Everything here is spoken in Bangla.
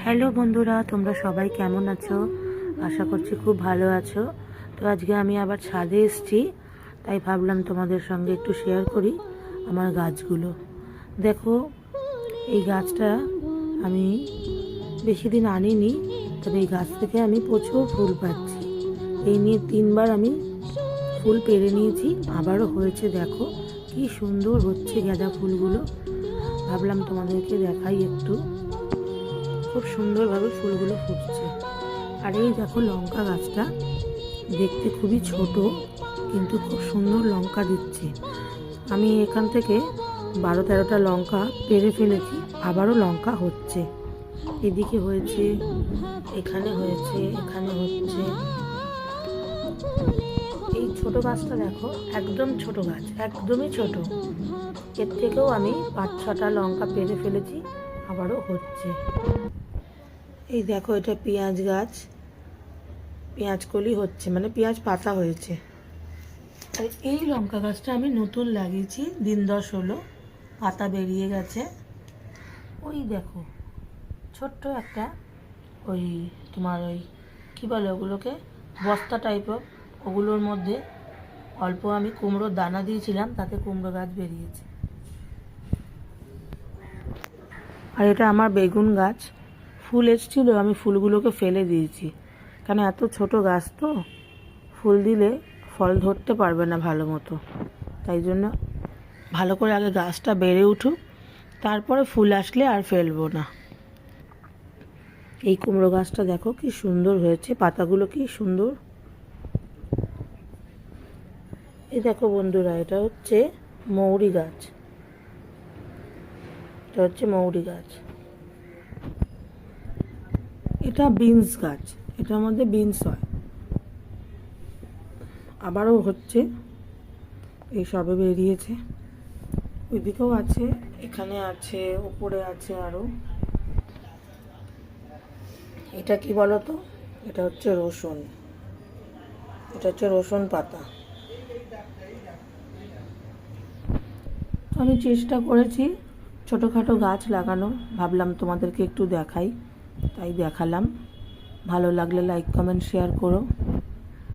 হ্যালো বন্ধুরা, তোমরা সবাই কেমন আছো? আশা করছি খুব ভালো আছো। তো আজকে আমি আবার ছাদে এসেছি, তাই ভাবলাম তোমাদের সঙ্গে একটু শেয়ার করি আমার গাছগুলো। দেখো, এই গাছটা আমি বেশি দিন আনিনি, তবে এই গাছ থেকে আমি প্রচুর ফুল পাচ্ছি। এই নিয়ে 3বার আমি ফুল পেরে নিয়েছি, আবারও হয়েছে। দেখো কি সুন্দর হচ্ছে গাঁদা ফুলগুলো। ভাবলাম তোমাদেরকে দেখাই একটু। খুব সুন্দরভাবে ফুলগুলো ফুটছে। আর এই দেখো লঙ্কা গাছটা, দেখতে খুবই ছোট কিন্তু খুব সুন্দর লঙ্কা দিচ্ছে। আমি এখান থেকে 12-13টা লঙ্কা পেরে ফেলেছি, আবারও লঙ্কা হচ্ছে। এদিকে হয়েছে, এখানে হয়েছে, এখানে হচ্ছে। এই ছোট গাছটা দেখো, একদম ছোট গাছ, একদমই ছোট। এর থেকেও আমি 5-6টা লঙ্কা পেরে ফেলেছি, আবারও হচ্ছে। এই দেখো, এটা পেঁয়াজ গাছ, পেঁয়াজ কলি হচ্ছে, মানে পেঁয়াজ পাতা হয়েছে। আর এই লঙ্কা গাছটা আমি নতুন লাগিয়েছি, দিন 10 হলো, পাতা বেরিয়ে গেছে। ওই দেখো ছোট্ট একটা, ওই তোমার ওই কী বলে ওগুলোকে, বস্তা টাইপের, ওগুলোর মধ্যে অল্প আমি কুমড়োর দানা দিয়েছিলাম, তাতে কুমড়ো গাছ বেরিয়েছে। আর এটা আমার বেগুন গাছ, ফুল এসেছিল, আমি ফুলগুলোকে ফেলে দিয়েছি, কারণ এত ছোট গাছ তো ফুল দিলে ফল ধরতে পারবে না ভালো মতো। তাই জন্য ভালো করে আগে গাছটা বেড়ে উঠুক, তারপরে ফুল আসলে আর ফেলবো না। এই কুমড়ো গাছটা দেখো কি সুন্দর হয়েছে, পাতাগুলো কি সুন্দর। এই দেখো বন্ধুরা, এটা হচ্ছে মৌরি গাছ, এটা হচ্ছে মৌরি গাছ। এটা বিনস গাছ, এটার মধ্যে বিনস হয়। আবারও হচ্ছে, এই সবে বেরিয়েছে। ওইদিকেও আছে, এখানে আছে, উপরে আছে আরও। এটা কি বলো তো, এটা হচ্ছে রসুন, এটা হচ্ছে রসুন পাতা। আমি চেষ্টা করেছি ছোটোখাটো গাছ লাগানো, ভাবলাম তোমাদেরকে একটু দেখাই, তাই দেখালাম। ভালো লাগলে লাইক কমেন্ট শেয়ার করো।